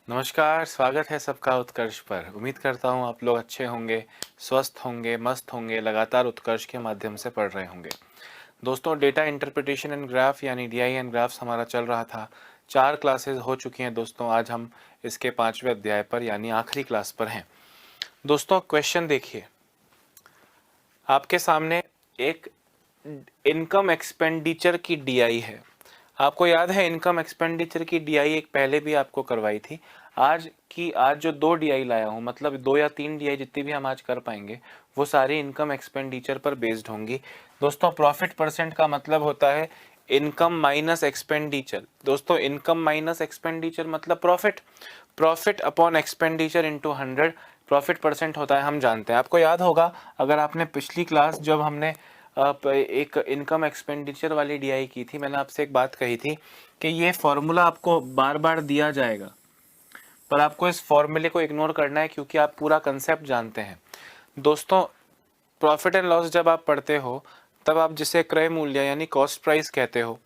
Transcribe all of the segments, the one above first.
नमस्कार, स्वागत है सबका उत्कर्ष पर। उम्मीद करता हूँ आप लोग अच्छे होंगे, स्वस्थ होंगे, मस्त होंगे, लगातार उत्कर्ष के माध्यम से पढ़ रहे होंगे। दोस्तों, डेटा इंटरप्रिटेशन एंड ग्राफ यानी डीआई एंड ग्राफ्स हमारा चल रहा था। 4 क्लासेस हो चुकी हैं दोस्तों। आज हम इसके 5वें अध्याय पर यानी आखिरी क्लास पर हैं। दोस्तों, क्वेश्चन देखिए, आपके सामने एक इनकम एक्सपेंडिचर की डीआई है। आपको याद है इनकम एक्सपेंडिचर की डीआई एक पहले भी आपको करवाई थी। आज जो 2 डीआई लाया हूँ, मतलब 2 या 3 डीआई जितनी भी हम आज कर पाएंगे वो सारी इनकम एक्सपेंडिचर पर बेस्ड होंगी। दोस्तों, प्रॉफिट परसेंट का मतलब होता है इनकम माइनस एक्सपेंडिचर। दोस्तों, इनकम माइनस एक्सपेंडिचर मतलब profit. Profit upon expenditure into 100 profit percent होता है, हम जानते हैं। आपको याद होगा, अगर आपने पिछली क्लास जब हमने एक इनकम एक्सपेंडिचर वाली डीआई की थी, मैंने आपसे एक बात कही थी कि ये फॉर्मूला आपको बार बार दिया जाएगा, पर आपको इस फॉर्मूले को इग्नोर करना है क्योंकि आप पूरा कंसेप्ट जानते हैं। दोस्तों, प्रॉफिट एंड लॉस जब आप पढ़ते हो तब आप जिसे क्रय मूल्य यानी कॉस्ट प्राइस कहते हो,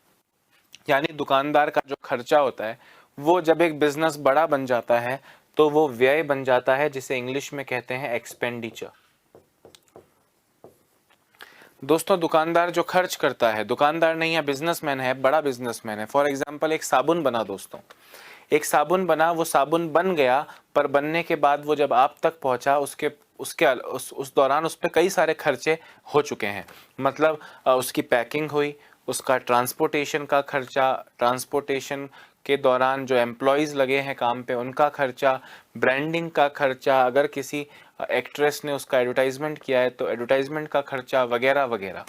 यानी दुकानदार का जो खर्चा होता है, वो जब एक बिजनेस बड़ा बन जाता है तो वो व्यय बन जाता है, जिसे इंग्लिश में कहते हैं एक्सपेंडिचर। दोस्तों, दुकानदार जो खर्च करता है, दुकानदार नहीं है, बिजनेसमैन है, बड़ा बिजनेसमैन है। फॉर एग्जांपल, एक साबुन बना दोस्तों, एक साबुन बना, वो साबुन बन गया, पर बनने के बाद वो जब आप तक पहुंचा, उस दौरान उस पर कई सारे खर्चे हो चुके हैं। मतलब उसकी पैकिंग हुई, उसका ट्रांसपोर्टेशन का खर्चा, ट्रांसपोर्टेशन के दौरान जो एम्प्लॉयज़ लगे हैं काम पे उनका खर्चा, ब्रांडिंग का खर्चा, अगर किसी एक्ट्रेस ने उसका एडवर्टाइजमेंट किया है तो एडवर्टाइजमेंट का खर्चा वगैरह वगैरह।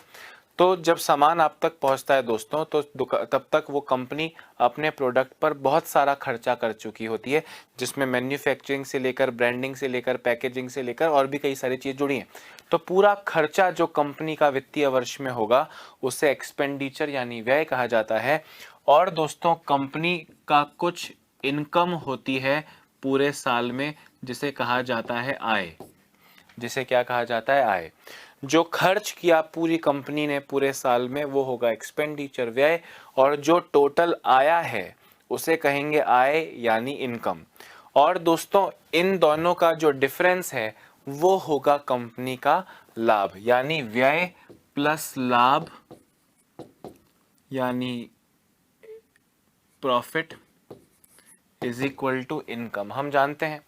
तो जब सामान आप तक पहुंचता है दोस्तों, तो तब तक वो कंपनी अपने प्रोडक्ट पर बहुत सारा खर्चा कर चुकी होती है, जिसमें मैन्युफैक्चरिंग से लेकर, ब्रांडिंग से लेकर, पैकेजिंग से लेकर और भी कई सारी चीज़ जुड़ी हैं। तो पूरा खर्चा जो कंपनी का वित्तीय वर्ष में होगा उसे एक्सपेंडिचर यानी व्यय कहा जाता है। और दोस्तों, कंपनी का कुछ इनकम होती है पूरे साल में, जिसे कहा जाता है आय। जिसे क्या कहा जाता है? आय। जो खर्च किया पूरी कंपनी ने पूरे साल में वो होगा एक्सपेंडिचर, व्यय। और जो टोटल आया है उसे कहेंगे आय यानी इनकम। और दोस्तों, इन दोनों का जो डिफरेंस है वो होगा कंपनी का लाभ, यानी व्यय प्लस लाभ यानी profit is equal to income. हम जानते हैं,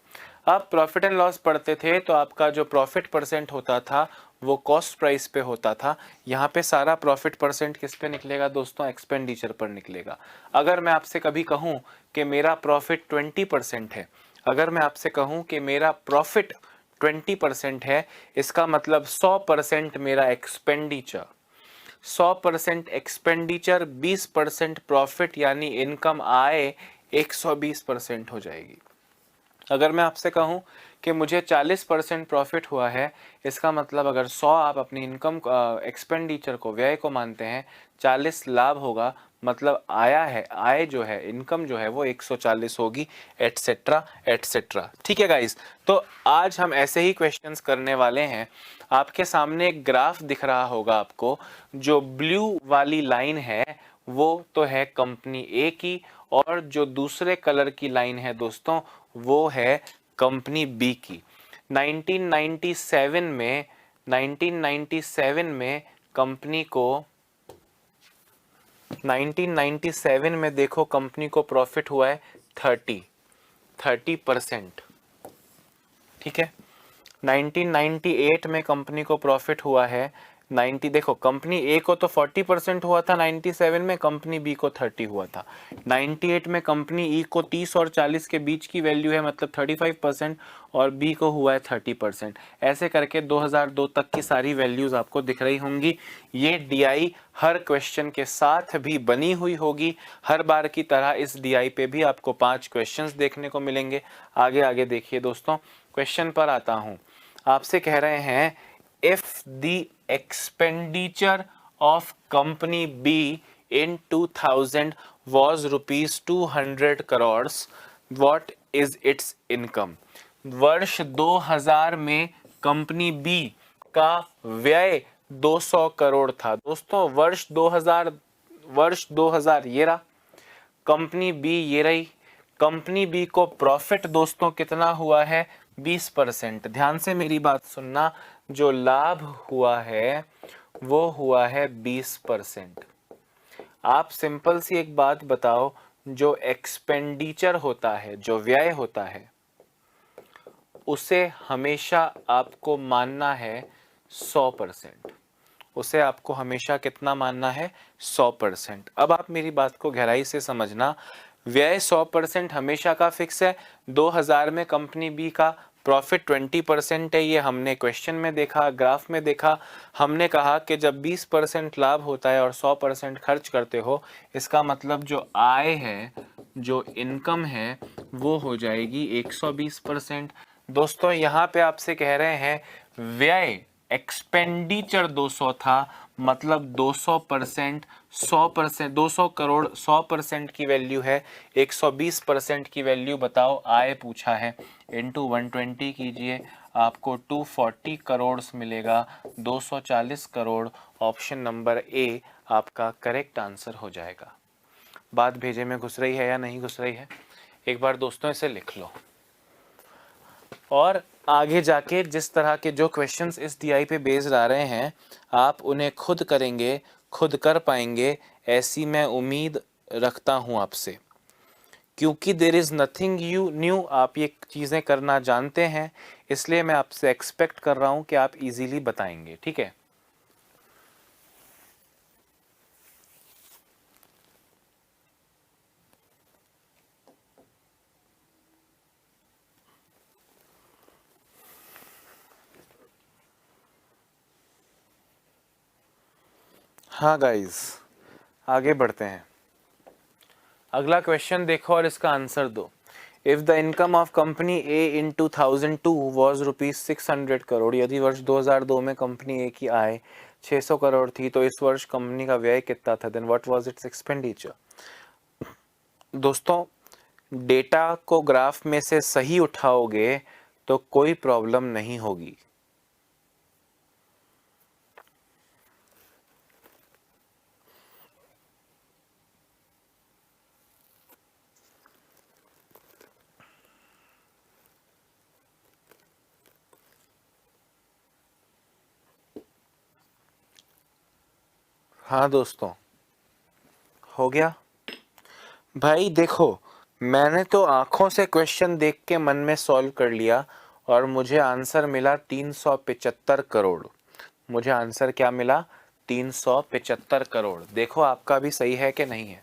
आप प्रॉफिट एंड लॉस पढ़ते थे तो आपका जो प्रॉफिट परसेंट होता था वो कॉस्ट प्राइस पे होता था। यहाँ पे सारा प्रॉफिट परसेंट किस पे निकलेगा दोस्तों? एक्सपेंडिचर पर निकलेगा। अगर मैं आपसे कभी कहूँ कि मेरा प्रॉफिट 20% है, अगर मैं आपसे कहूँ कि मेरा प्रॉफिट 20% है, इसका मतलब 100% मेरा एक्सपेंडिचर, 100% एक्सपेंडिचर, 20% प्रॉफिट यानी इनकम आए, 120% हो जाएगी। अगर मैं आपसे कहूं कि मुझे 40% प्रॉफिट हुआ है, इसका मतलब अगर 100 आप अपनी इनकम एक्सपेंडिचर को, व्यय को मानते हैं, 40 लाभ होगा, मतलब आया है, आय जो है, इनकम जो है वो 140 होगी, एटसेट्रा एटसेट्रा। ठीक है गाइस, तो आज हम ऐसे ही क्वेश्चंस करने वाले हैं। आपके सामने एक ग्राफ दिख रहा होगा आपको, जो ब्लू वाली लाइन है वो तो है कंपनी ए की, और जो दूसरे कलर की लाइन है दोस्तों वो है कंपनी बी की। 1997 में कंपनी को 1997 में देखो कंपनी को प्रॉफिट हुआ है 30%। ठीक है, 1998 में कंपनी को प्रॉफिट हुआ है 90। देखो, कंपनी ए को तो 40% हुआ था 97 में, कंपनी बी को 30 हुआ था। 98 में कंपनी ई को 30 और 40 के बीच की वैल्यू है, मतलब 35%, और बी को हुआ है 30%। ऐसे करके 2002 तक की सारी वैल्यूज आपको दिख रही होंगी। ये डीआई हर क्वेश्चन के साथ भी बनी हुई होगी। हर बार की तरह इस डीआई पे भी आपको 5 क्वेश्चंस देखने को मिलेंगे। आगे आगे देखिए दोस्तों, क्वेश्चन पर आता हूं। आपसे कह रहे हैं, if the expenditure of company B in 2000 was rupees 200 crores, what is its income? वर्ष 2000 में कंपनी बी का व्यय 200 करोड़ था। दोस्तों, वर्ष 2000 ये रहा, कंपनी बी ये रही, कंपनी बी को प्रॉफिट दोस्तों कितना हुआ है 20%। ध्यान से मेरी बात सुनना, जो लाभ हुआ है वो हुआ है 20%। आप सिंपल सी एक बात बताओ, जो एक्सपेंडिचर होता है, जो व्यय होता है, उसे हमेशा आपको मानना है 100%। उसे आपको हमेशा कितना मानना है 100%। अब आप मेरी बात को गहराई से समझना, व्यय 100% हमेशा का फिक्स है। 2000 में कंपनी बी का प्रॉफिट 20% है, ये हमने क्वेश्चन में देखा, ग्राफ में देखा। हमने कहा कि जब 20% लाभ होता है और 100% खर्च करते हो, इसका मतलब जो आय है, जो इनकम है, वो हो जाएगी 120%। दोस्तों यहाँ पे आपसे कह रहे हैं व्यय, एक्सपेंडिचर 200 था, मतलब 200%, 100%, 200 करोड़ 100% की वैल्यू है, 120% की वैल्यू बताओ आय पूछा है, इंटू 120 कीजिए, आपको 240 करोड़ मिलेगा, 240 करोड़। ऑप्शन नंबर ए आपका करेक्ट आंसर हो जाएगा। बात भेजे में घुस रही है या नहीं घुस रही है? एक बार दोस्तों इसे लिख लो, और आगे जाके जिस तरह के जो क्वेश्चंस इस डीआई पे बेस्ड आ रहे हैं, आप उन्हें खुद करेंगे, खुद कर पाएंगे, ऐसी मैं उम्मीद रखता हूं आपसे। क्योंकि there is nothing you new, आप ये चीज़ें करना जानते हैं, इसलिए मैं आपसे एक्सपेक्ट कर रहा हूं कि आप इजीली बताएंगे। ठीक है, हाँ गाइस, आगे बढ़ते हैं। अगला क्वेश्चन देखो और इसका आंसर दो। If the income of company A in 2002 was ₹600 crore, यदि वर्ष 2002 में कंपनी ए की आय 600 करोड़ थी, तो इस वर्ष कंपनी का व्यय कितना था? Then what was its expenditure? दोस्तों डेटा को ग्राफ में से सही उठाओगे तो कोई प्रॉब्लम नहीं होगी। हाँ दोस्तों, हो गया भाई। देखो, मैंने तो आंखों से क्वेश्चन देख के मन में सॉल्व कर लिया और मुझे आंसर मिला 375 करोड़। मुझे आंसर क्या मिला? 375 करोड़। देखो आपका भी सही है कि नहीं है,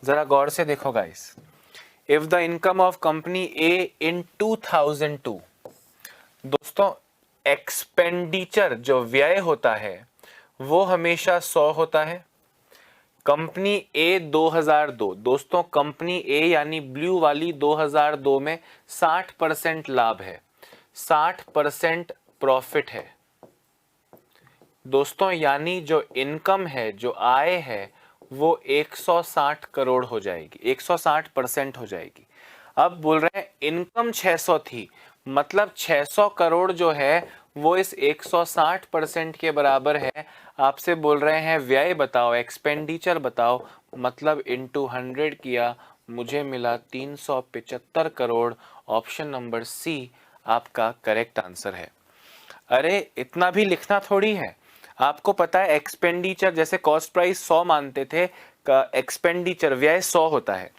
जरा गौर से देखो guys. If the income of company A in 2002, दोस्तों एक्सपेंडिचर जो व्यय होता है वो हमेशा 100 होता है। कंपनी ए 2002, दोस्तों कंपनी ए यानी ब्लू वाली 2002 में 60% लाभ है, 60% प्रॉफिट है दोस्तों, यानी जो इनकम है, जो आय है, वो 160 करोड़ हो जाएगी, 160% हो जाएगी। अब बोल रहे हैं इनकम 600 थी, मतलब 600 करोड़ जो है वो इस 160% के बराबर है। आपसे बोल रहे हैं व्यय बताओ, एक्सपेंडिचर बताओ, मतलब इंटू 100 किया, मुझे मिला 375 करोड़। ऑप्शन नंबर सी आपका करेक्ट आंसर है। अरे इतना भी लिखना थोड़ी है, आपको पता है एक्सपेंडिचर, जैसे कॉस्ट प्राइस 100 मानते थे, का एक्सपेंडिचर व्यय 100 होता है।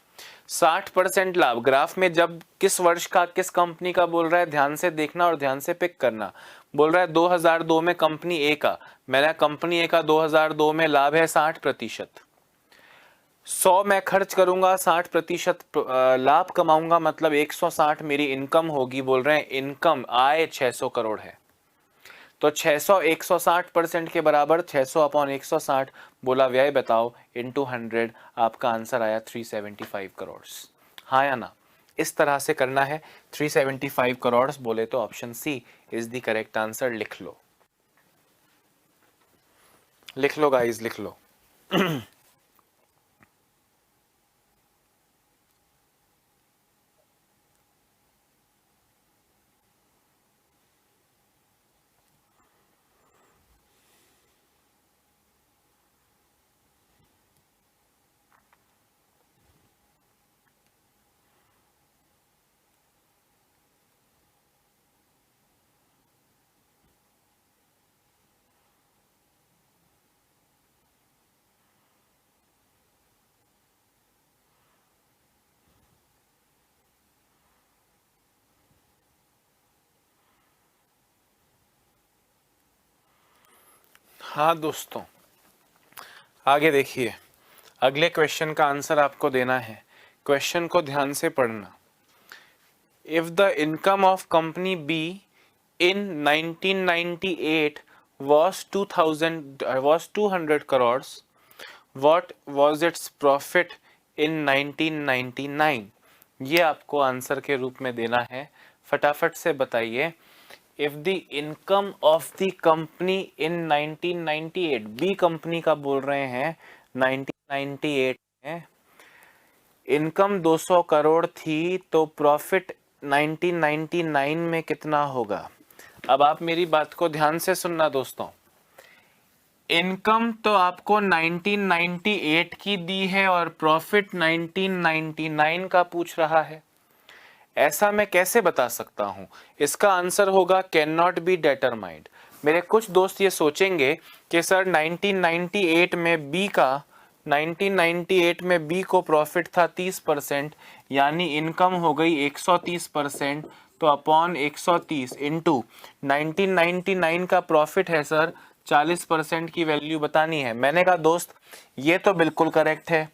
60% लाभ ग्राफ में जब किस वर्ष का, किस कंपनी का बोल रहा है, ध्यान से देखना और ध्यान से पिक करना। बोल रहा है 2002 में कंपनी ए का, मैंने कंपनी ए का 2002 में लाभ है 60%। 100 मैं खर्च करूंगा, 60% लाभ कमाऊंगा, मतलब 160 मेरी इनकम होगी। बोल रहे हैं इनकम आय 600 करोड़ है, तो 600 160% के बराबर, 600 अपॉन 160। बोला व्यय बताओ इंटू 100, आपका आंसर आया 375 करोड़। हाँ या ना? इस तरह से करना है। 375 करोड़ बोले तो option C is the correct answer. लिख लो, लिख लो गाइस, लिख लो। हाँ दोस्तों, आगे देखिए, अगले क्वेश्चन का आंसर आपको देना है। क्वेश्चन को ध्यान से पढ़ना। If the income of company B in 1998 was 200 crores, what was its profit in 1999? ये आपको आंसर के रूप में देना है। फटाफट से बताइए। If the income of the company in 1998, B company का बोल रहे हैं 1998 में इनकम 200 करोड़ थी, तो प्रॉफिट 1999 में कितना होगा? अब आप मेरी बात को ध्यान से सुनना दोस्तों। इनकम तो आपको 1998 की दी है और प्रॉफिट 1999 का पूछ रहा है। ऐसा मैं कैसे बता सकता हूं? इसका आंसर होगा कैन नॉट बी डिटरमाइंड। मेरे कुछ दोस्त ये सोचेंगे कि सर 1998 में बी को प्रॉफिट था 30%, यानी इनकम हो गई 130%, तो अपॉन 130 इंटू 1999 का प्रॉफिट है सर 40% की वैल्यू बतानी है। मैंने कहा दोस्त ये तो बिल्कुल करेक्ट है,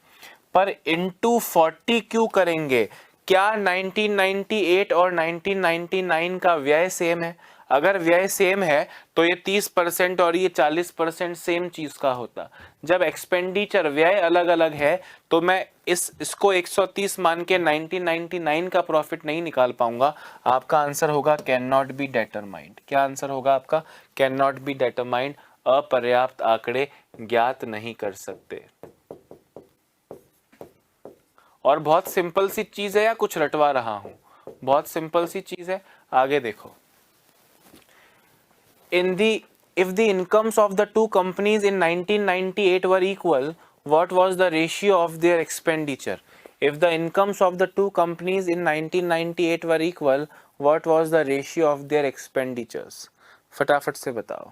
पर इंटू 40 क्यों करेंगे? क्या 1998 और 1999 का व्यय सेम है? अगर व्यय सेम है तो ये 30% और ये 40% सेम चीज का होता। जब एक्सपेंडिचर व्यय अलग अलग है तो मैं इसको 130 मान के 1999 का प्रॉफिट नहीं निकाल पाऊंगा। आपका आंसर होगा कैन नॉट बी डिटरमाइंड। क्या आंसर होगा आपका? Can not be determined. अपर्याप्त आंकड़े ज्ञात नहीं कर सकते। और बहुत सिंपल सी चीज है या कुछ रटवा रहा हूं? बहुत सिंपल सी चीज है। आगे देखो। If the incomes of the two companies in 1998 were equal, what was the ratio of their expenditure? If the incomes of the two companies in 1998 were equal, what was the ratio of their expenditures? फटाफट से बताओ।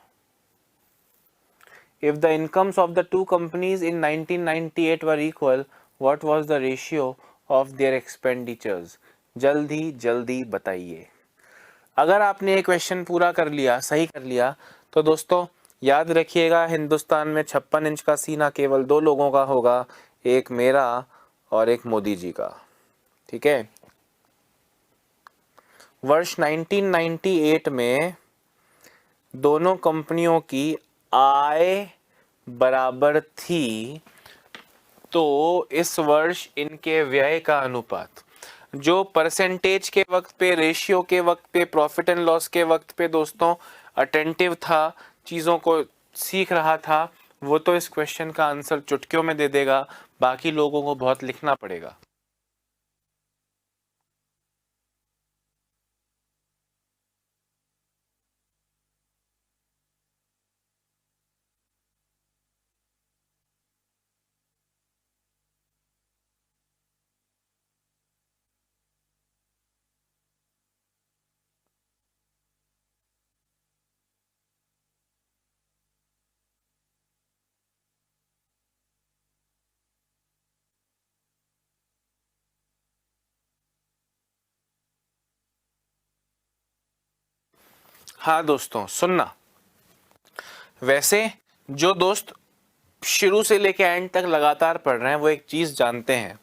If the incomes of the two companies in 1998 were equal, what was the ratio of their expenditures? जल्दी जल्दी बताइए। अगर आपने ये question पूरा कर लिया, सही कर लिया, तो दोस्तों याद रखिएगा हिंदुस्तान में 56 इंच का सीना केवल 2 लोगों का होगा, एक मेरा और एक मोदी जी का। ठीक है। वर्ष 1998 में दोनों कंपनियों की आय बराबर थी, तो इस वर्ष इनके व्यय का अनुपात जो परसेंटेज के वक्त पे, रेशियो के वक्त पे, प्रॉफिट एंड लॉस के वक्त पे दोस्तों अटेंटिव था, चीज़ों को सीख रहा था, वो तो इस क्वेश्चन का आंसर चुटकियों में दे देगा। बाकी लोगों को बहुत लिखना पड़ेगा। हाँ दोस्तों सुनना। वैसे जो दोस्त शुरू से लेके एंड तक लगातार पढ़ रहे हैं वो एक चीज जानते हैं,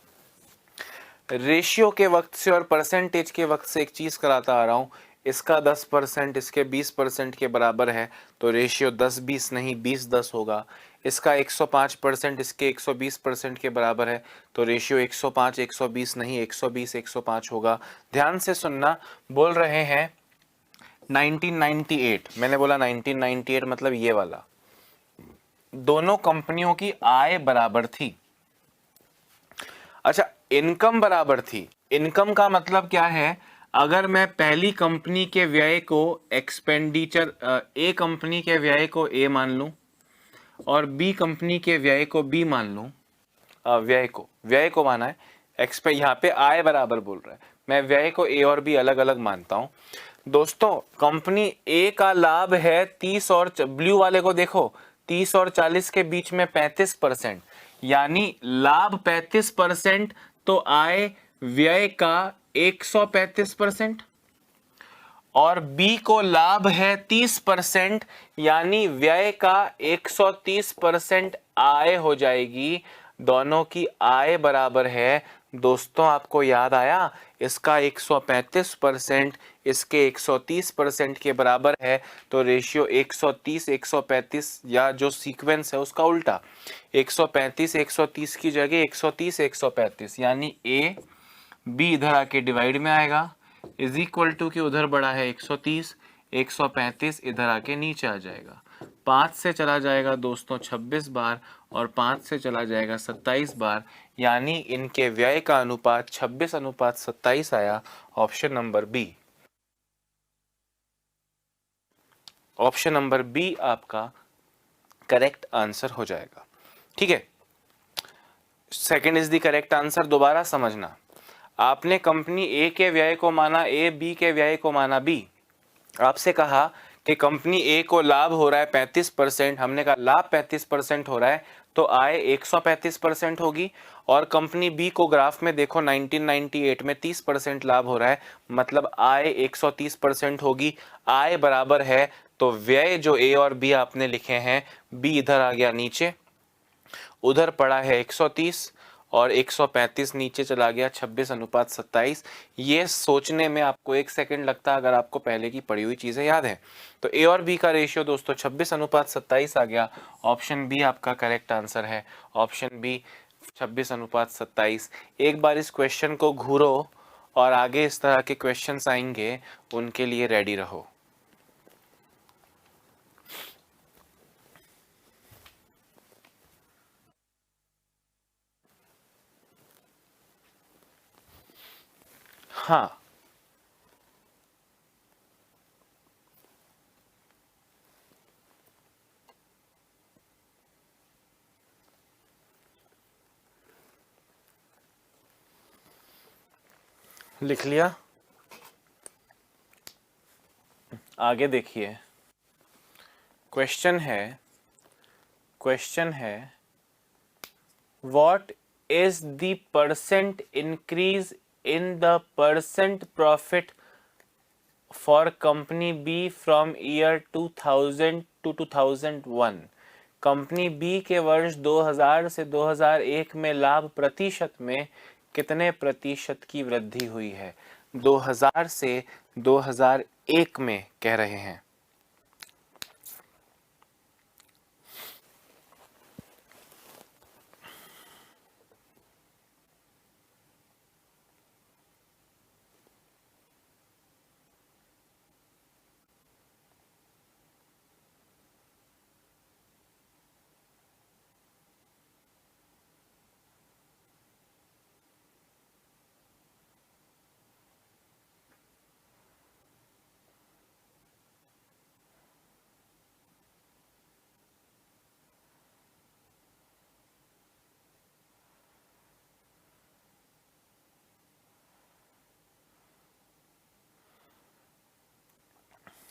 रेशियो के वक्त से और परसेंटेज के वक्त से एक चीज कराता आ रहा हूं। इसका 10% इसके 20% के बराबर है, तो रेशियो 10-20 नहीं 20-10 होगा। इसका 105% इसके 120% के बराबर है, तो रेशियो 105-120 नहीं 120-105 होगा। ध्यान से सुनना। बोल रहे हैं 1998, मैंने बोला 1998 मतलब ये वाला। दोनों कंपनियों की आय बराबर थी। अच्छा, इनकम बराबर थी। इनकम का मतलब क्या है? अगर मैं पहली कंपनी के व्यय को एक्सपेंडिचर, ए कंपनी के व्यय को ए मान लूं और बी कंपनी के व्यय को बी मान लूं, व्यय को माना है, यहाँ पे आय बराबर बोल रहा है, मैं व्यय को ए और बी अलग अलग मानता हूं। दोस्तों कंपनी ए का लाभ है 30 और ब्लू वाले को देखो 30 और 40 के बीच में 35%, यानी लाभ 35%, तो आय व्यय का 135%। और बी को लाभ है 30%, यानी व्यय का 130% आय हो जाएगी। दोनों की आय बराबर है। दोस्तों आपको याद आया, इसका 135% इसके 130% के बराबर है, तो रेशियो 130 135 या जो सीक्वेंस है उसका उल्टा, 135 130 की जगह 130 135, यानी ए बी इधर आके डिवाइड में आएगा, इज इक्वल टू कि उधर बड़ा है 130, 135 इधर आके नीचे आ जाएगा। 5 से चला जाएगा दोस्तों 26 बार, और 5 से चला जाएगा 27 बार, यानी इनके व्यय का अनुपात 26:27 आया। Option number B, option number B आपका करेक्ट आंसर हो जाएगा। ठीक है, second is the correct answer. दोबारा समझना, आपने कंपनी ए के व्यय को माना ए, बी के व्यय को माना बी। आपसे कहा कि कंपनी ए को लाभ हो रहा है 35%, हमने कहा लाभ 35% हो रहा है तो आय 135% होगी। और कंपनी बी को ग्राफ में देखो 1998 में 30% लाभ हो रहा है, मतलब आय 130% होगी। आय बराबर है, तो व्यय जो ए और बी आपने लिखे हैं, बी इधर आ गया नीचे, उधर पड़ा है 130 और 135 नीचे चला गया 26:27। ये सोचने में आपको 1 सेकंड लगता है अगर आपको पहले की पढ़ी हुई चीजें याद है। तो ए और बी का रेशियो दोस्तों 26:27 आ गया। ऑप्शन बी आपका करेक्ट आंसर है। Option B 26:27। एक बार इस क्वेश्चन को घूरो और आगे इस तरह के क्वेश्चंस आएंगे, उनके लिए रेडी रहो। हाँ, लिख लिया। आगे देखिए, क्वेश्चन है what is the percent increase in the percent profit for company B from year 2000 to 2001। Company B के वर्ष 2000 से 2001 में लाभ प्रतिशत में कितने प्रतिशत की वृद्धि हुई है? 2000 से 2001 में कह रहे हैं।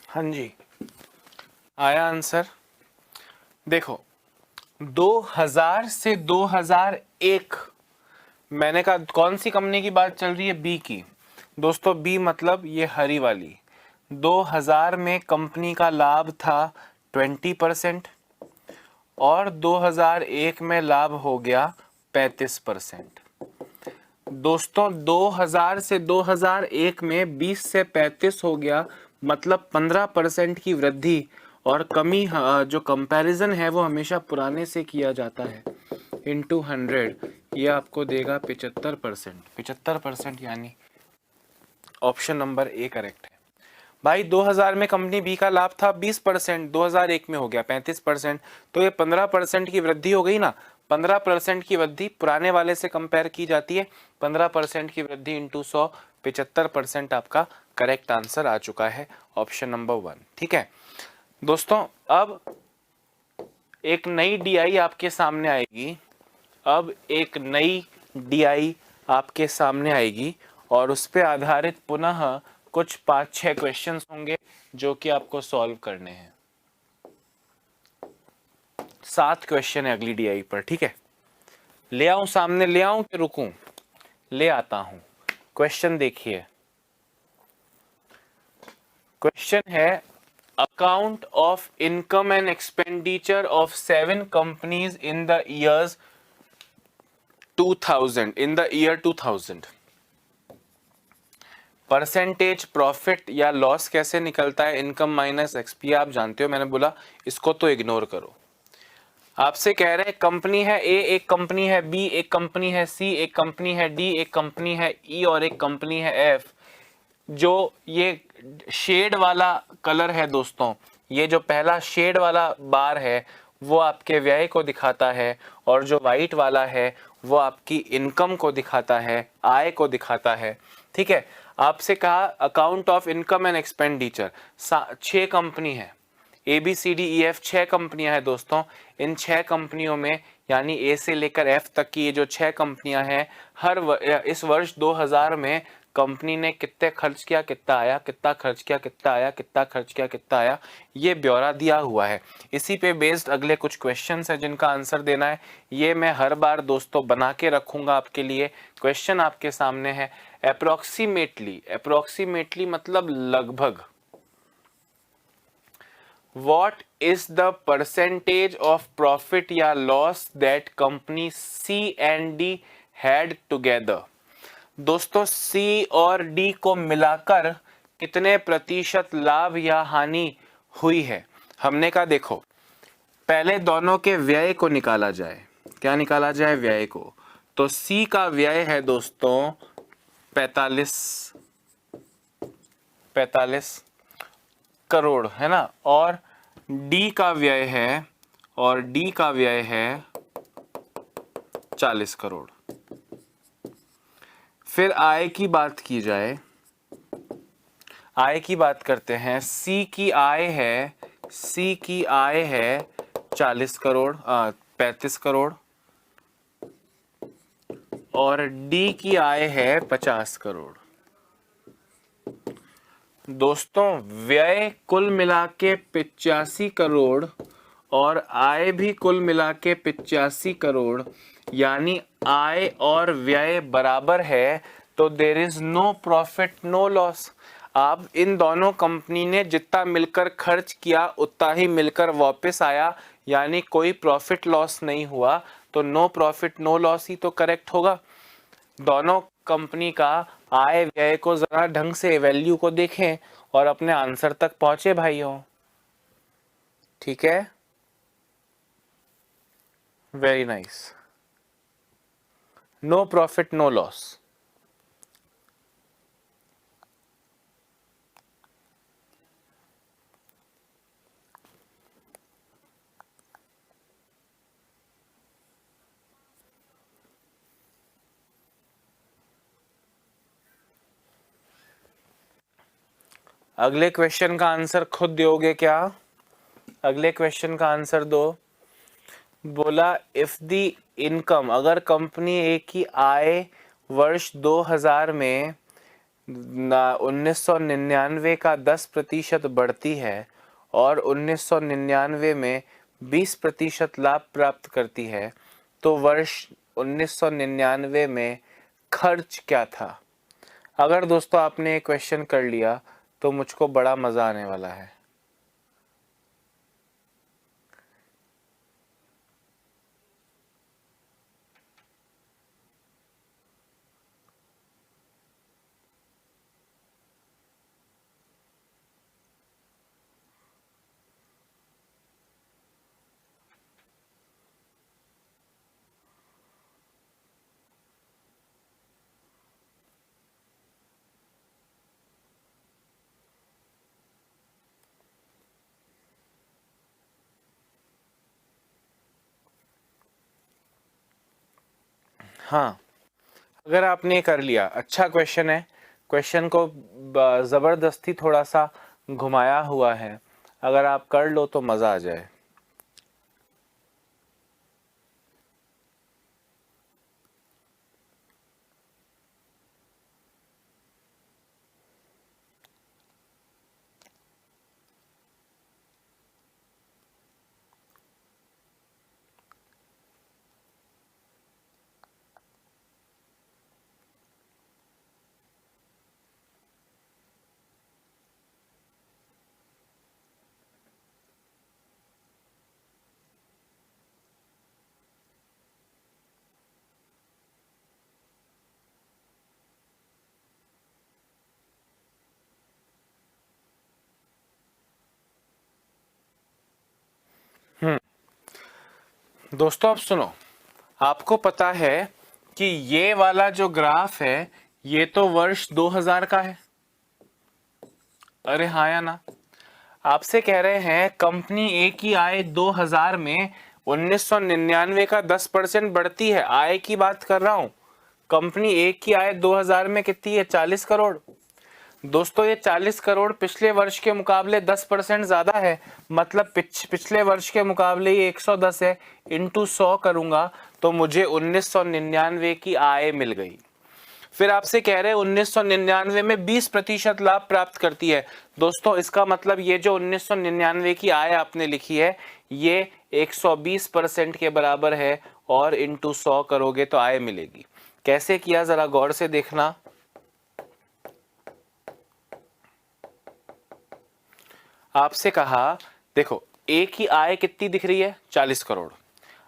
हाँ जी, आया आंसर। देखो, 2000 से 2001, मैंने कहा कौन सी कंपनी की बात चल रही है? बी की। दोस्तों बी मतलब ये हरी वाली। 2000 में कंपनी का लाभ था 20% और 2001 में लाभ हो गया 35%। दोस्तों 2000 से 2001 में 20 से 35 हो गया, मतलब 15% की वृद्धि और कमी। जो कंपैरिजन है वो हमेशा पुराने से किया जाता है, इंटू 100, ये आपको देगा 75%। 75% यानी ऑप्शन नंबर ए करेक्ट है। भाई 2000 में कंपनी बी का लाभ था 20%, 2001 में हो गया 35%, तो ये 15% की वृद्धि हो गई ना। 15% की वृद्धि पुराने वाले से कंपेयर की जाती है। 15% की वृद्धि इंटू 100, 75% आपका करेक्ट आंसर आ चुका है, ऑप्शन नंबर 1। ठीक है दोस्तों, अब एक नई डीआई आपके सामने आएगी। अब एक नई डीआई आपके सामने आएगी और उस पर आधारित पुनः कुछ 5-6 क्वेश्चंस होंगे जो कि आपको सॉल्व करने हैं। 7 क्वेश्चन है अगली डीआई पर। ठीक है, ले आऊं सामने, ले आऊं कि रुकूं? ले आता हूं। क्वेश्चन देखिए, क्वेश्चन है account of income and expenditure of 7 companies in the years 2000 in the year 2000। Percentage profit या लॉस कैसे निकलता है, इनकम माइनस एक्सपी आप जानते हो, मैंने बोला इसको तो इग्नोर करो। आपसे कह रहे हैं कंपनी है ए, एक कंपनी है बी, एक कंपनी है सी, एक कंपनी है डी, एक कंपनी है ई और एक कंपनी है एफ। जो ये शेड वाला कलर है दोस्तों, ये जो पहला शेड वाला बार है वो आपके व्यय को दिखाता है, और जो वाइट वाला है वो आपकी इनकम को दिखाता है, आय को दिखाता है। ठीक है, आपसे कहा account of income and expenditure, 6 company है, A B C D E F 6 कंपनियां हैं दोस्तों। इन 6 कंपनियों में यानी ए से लेकर एफ तक की ये जो 6 कंपनियां हैं, इस वर्ष 2000 में कंपनी ने कितने खर्च किया, कितना आया, कितना खर्च किया, कितना आया, कितना खर्च किया, कितना आया, ये ब्यौरा दिया हुआ है। इसी पे बेस्ड अगले कुछ क्वेश्चंस है जिनका आंसर देना है। ये मैं हर बार दोस्तों बना के रखूंगा आपके लिए। क्वेश्चन आपके सामने है, अप्रोक्सीमेटली, अप्रोक्सीमेटली मतलब लगभग, What is the percentage of profit या loss that company C and D had together? दोस्तों C और D को मिलाकर कितने प्रतिशत लाभ या हानि हुई है। हमने कहा देखो पहले दोनों के व्यय को निकाला जाए। क्या निकाला जाए? व्यय को। तो C का व्यय है दोस्तों 45 करोड़ है ना, और डी का व्यय है, और डी का व्यय है 40 करोड़। फिर आय की बात की जाए, आय की बात करते हैं। सी की आय है 40 करोड़ 35 करोड़, और डी की आय है 50 करोड़। दोस्तों व्यय कुल मिला के 85 करोड़ और आय भी कुल मिला के 85 करोड़, यानी आय और व्यय बराबर है, तो there is no profit no loss. अब इन दोनों कंपनी ने जितना मिलकर खर्च किया उतना ही मिलकर वापस आया, यानी कोई प्रॉफिट लॉस नहीं हुआ, तो नो प्रॉफिट नो लॉस ही तो करेक्ट होगा। दोनों कंपनी का आय व्यय को जरा ढंग से वैल्यू को देखें और अपने आंसर तक पहुंचे भाइयों। ठीक है, very nice, no profit no loss. अगले क्वेश्चन का आंसर खुद दोगे क्या? अगले क्वेश्चन का आंसर दो। बोला इफ द इनकम, अगर कंपनी ए की आय वर्ष 2000 में 1999 का 10% बढ़ती है और 1999 में 20% लाभ प्राप्त करती है, तो वर्ष 1999 में खर्च क्या था? अगर दोस्तों आपने ये क्वेश्चन कर लिया तो मुझको बड़ा मजा आने वाला है। हाँ, अगर आपने कर लिया, अच्छा क्वेश्चन है, क्वेश्चन को ज़बरदस्ती थोड़ा सा घुमाया हुआ है, अगर आप कर लो तो मज़ा आ जाए। दोस्तों अब सुनो, आपको पता है कि ये वाला जो ग्राफ है ये तो वर्ष 2000 का है। अरे हाँ या ना? आपसे कह रहे हैं कंपनी ए की आय 2000 में 1999 का 10% बढ़ती है। आय की बात कर रहा हूं। कंपनी ए की आय 2000 में कितनी है? 40 करोड़। दोस्तों ये 40 करोड़ पिछले वर्ष के मुकाबले 10% ज्यादा है। मतलब पिछले वर्ष के मुकाबले ये 110 है। इंटू 100 करूंगा तो मुझे 1999 की आय मिल गई। फिर आपसे कह रहे हैं 1999 में 20% लाभ प्राप्त करती है। दोस्तों इसका मतलब ये जो 1999 की आय आपने लिखी है ये 120% के बराबर है और इंटू 100 करोगे तो आय मिलेगी। कैसे किया जरा गौर से देखना। आपसे कहा देखो ए की आय कितनी दिख रही है? 40 करोड़।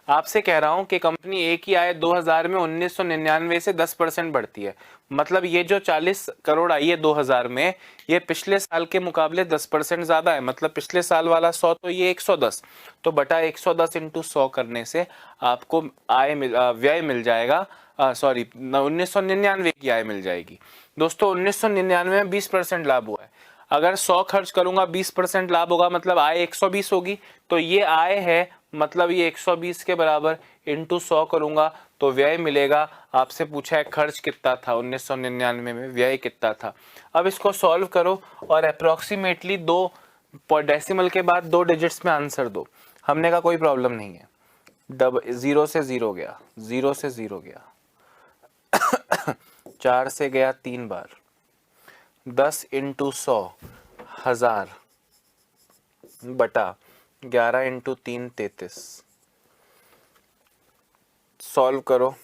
आपसे कह रहा हूं कि कंपनी ए की आय 2000 में 1999 से 10% बढ़ती है। मतलब ये जो 40 करोड़ आई है 2000 में ये पिछले साल के मुकाबले 10% ज्यादा है। मतलब पिछले साल वाला 100 तो ये 110 तो बटा 110 इंटू 100 करने से आपको व्यय मिल जाएगा। सॉरी 1999 की आय मिल जाएगी। दोस्तों 1999 में 20% लाभ हुआ है। अगर 100 खर्च करूंगा 20% लाभ होगा मतलब आय 120 होगी। तो ये आय है मतलब ये 120 के बराबर इंटू 100 करूंगा तो व्यय मिलेगा। आपसे पूछा है खर्च कितना था 1999 में, व्यय कितना था। अब इसको सॉल्व करो और अप्रोक्सीमेटली 2 डेसिमल के बाद 2 डिजिट्स में आंसर दो। हमने का कोई प्रॉब्लम नहीं है। 0 से 0 गया, 0 से 0 गया 4 से गया 3 बार, 10 इंटू 100 1000 बटा 11 इंटू 3 33। सॉल्व करो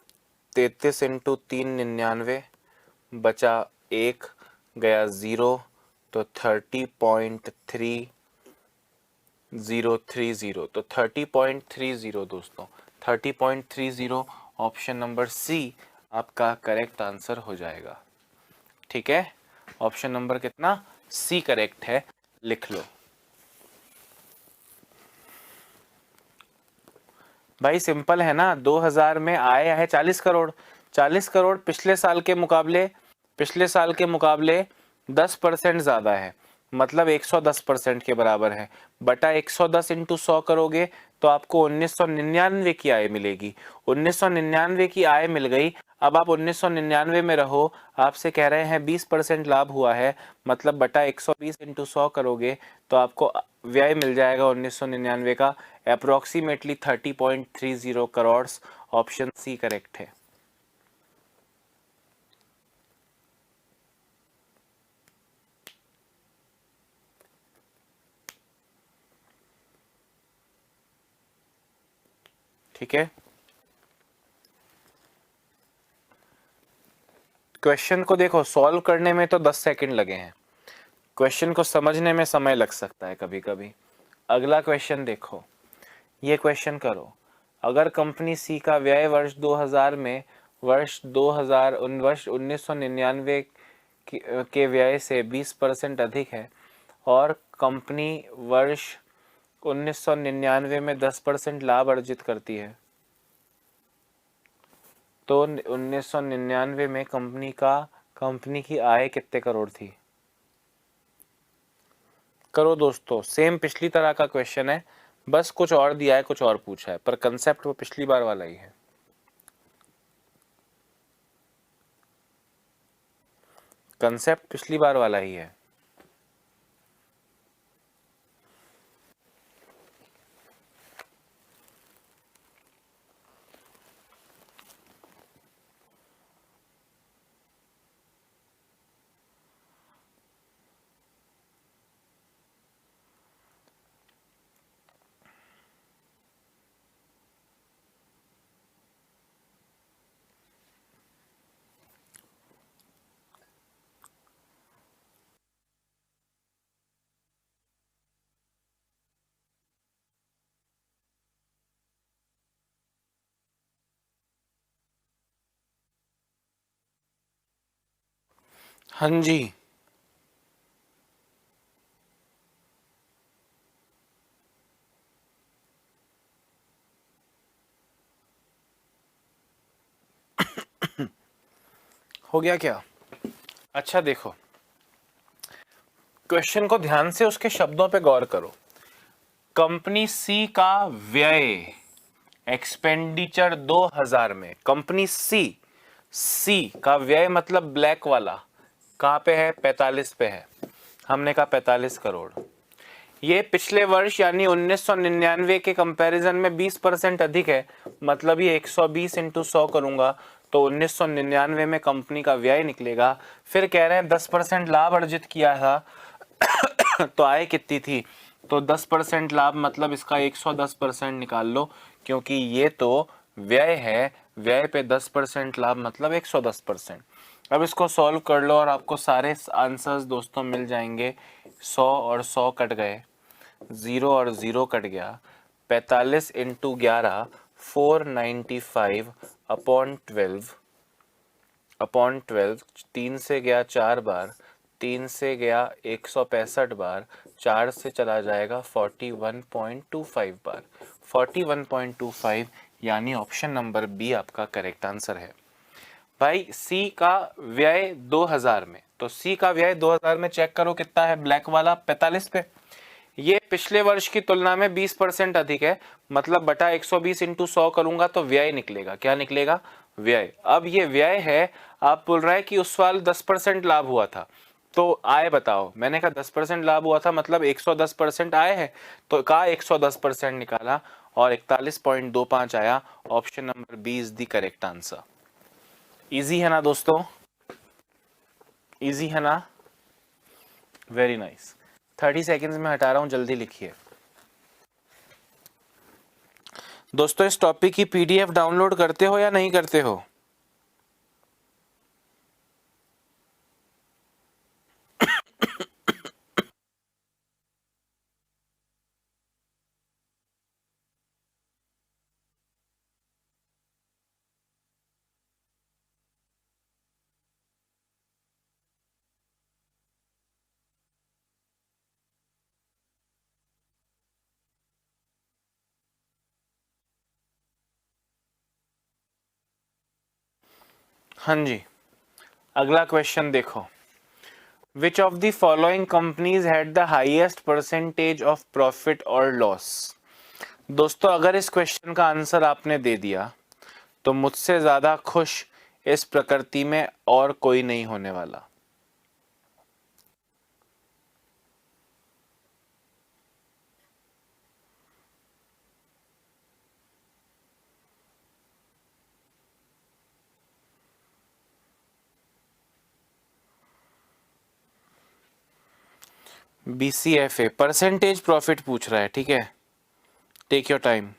33 इंटू 3 99 बचा 1 गया 0 तो 30.3030 तो 30.30 दोस्तों 30.30 ऑप्शन नंबर सी आपका करेक्ट आंसर हो जाएगा। ठीक है, ऑप्शन नंबर कितना? सी करेक्ट है, लिख लो। भाई सिंपल है ना, 2000 में आया है 40 करोड़। 40 करोड़ पिछले साल के मुकाबले 10% ज्यादा है। मतलब 110% के बराबर है। बटा 110 इंटू 100 करोगे तो आपको 1999 की आय मिलेगी। 1999 की आय मिल गई। अब आप 1999 में रहो। आपसे कह रहे हैं 20% लाभ हुआ है मतलब बटा 120 इंटू 100 करोगे तो आपको व्यय मिल जाएगा 1999 का approximately 30.30 crore. Option C correct है। ठीक है, क्वेश्चन को देखो, सॉल्व करने में तो 10 सेकंड लगे हैं, क्वेश्चन को समझने में समय लग सकता है कभी कभी। अगला क्वेश्चन देखो, ये क्वेश्चन करो। अगर कंपनी सी का व्यय वर्ष 2000 में वर्ष 1999 के व्यय से 20% अधिक है और कंपनी वर्ष 1999 में 10% लाभ अर्जित करती है तो 1999 में कंपनी की आय कितने करोड़ थी? करो दोस्तों, सेम पिछली तरह का क्वेश्चन है, बस कुछ और दिया है, कुछ और पूछा है, पर कंसेप्ट वो पिछली बार वाला ही है। कंसेप्ट पिछली बार वाला ही है। हाँ जी, हो गया क्या? अच्छा देखो, क्वेश्चन को ध्यान से उसके शब्दों पे गौर करो। कंपनी सी का व्यय, एक्सपेंडिचर 2000 में, कंपनी सी का व्यय मतलब ब्लैक वाला कहाँ पे है? 45 पे है। हमने कहा 45 करोड़। ये पिछले वर्ष यानी 1999 के कंपैरिजन में 20% अधिक है, मतलब ये 120 इंटू 100 करूंगा तो 1999 में कंपनी का व्यय निकलेगा। फिर कह रहे हैं 10% लाभ अर्जित किया था तो आय कितनी थी? तो 10% लाभ मतलब इसका 110% निकाल लो, क्योंकि ये तो व्यय है, व्यय पे 10% लाभ मतलब 110%। अब इसको सॉल्व कर लो और आपको सारे आंसर्स दोस्तों मिल जाएंगे। 100 और 100 कट गए, 0 और 0 कट गया। 45 इंटू 11 495 अपॉन 12 3 से गया 4 बार, 3 से गया 165 बार, 4 से चला जाएगा 41.25 बार। 41.25 यानी ऑप्शन नंबर बी आपका करेक्ट आंसर है। भाई सी का व्यय 2000 में, तो सी का व्यय 2000 में चेक करो कितना है? ब्लैक वाला 45 पे। ये पिछले वर्ष की तुलना में 20% अधिक है, मतलब बटा 120 इंटू 100 करूंगा तो व्यय निकलेगा। क्या निकलेगा? व्यय। अब ये व्यय है, आप बोल रहा है कि उस साल 10% लाभ हुआ था, तो आय बताओ। मैंने कहा 10% लाभ हुआ था मतलब 110% आय है, तो कहा 110% निकाला और 41.25 आया। Option number B is the correct answer. Easy है ना दोस्तों? इजी है ना? Very nice. 30 सेकेंड्स में हटा रहा हूं, जल्दी लिखिए दोस्तों। इस टॉपिक की पीडीएफ डाउनलोड करते हो या नहीं करते हो? हाँ जी, अगला क्वेश्चन देखो। Which of the following companies had the highest percentage of profit or loss? दोस्तों अगर इस क्वेश्चन का आंसर आपने दे दिया तो मुझसे ज्यादा खुश इस प्रकृति में और कोई नहीं होने वाला। BCFA परसेंटेज प्रॉफिट पूछ रहा है, ठीक है, टेक योर टाइम।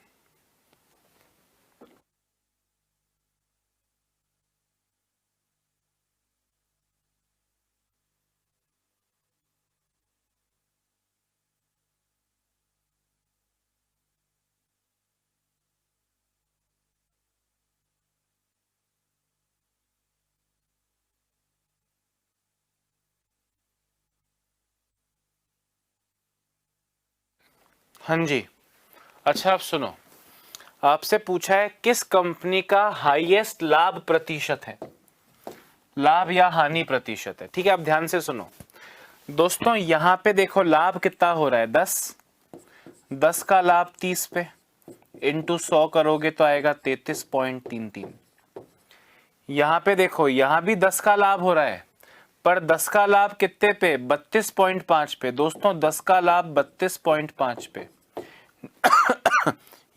हाँ जी, अच्छा आप सुनो, आपसे पूछा है किस कंपनी का हाईएस्ट लाभ प्रतिशत है, लाभ या हानि प्रतिशत है, ठीक है। आप ध्यान से सुनो दोस्तों, यहां पे देखो लाभ कितना हो रहा है? 10 का लाभ 30 पे इंटू 100 करोगे तो आएगा 33.33। यहां पे देखो, यहां भी 10 का लाभ हो रहा है, पर 10 का लाभ कितने पे? 32.5 पे। दोस्तों 10 का लाभ 32.5 पे।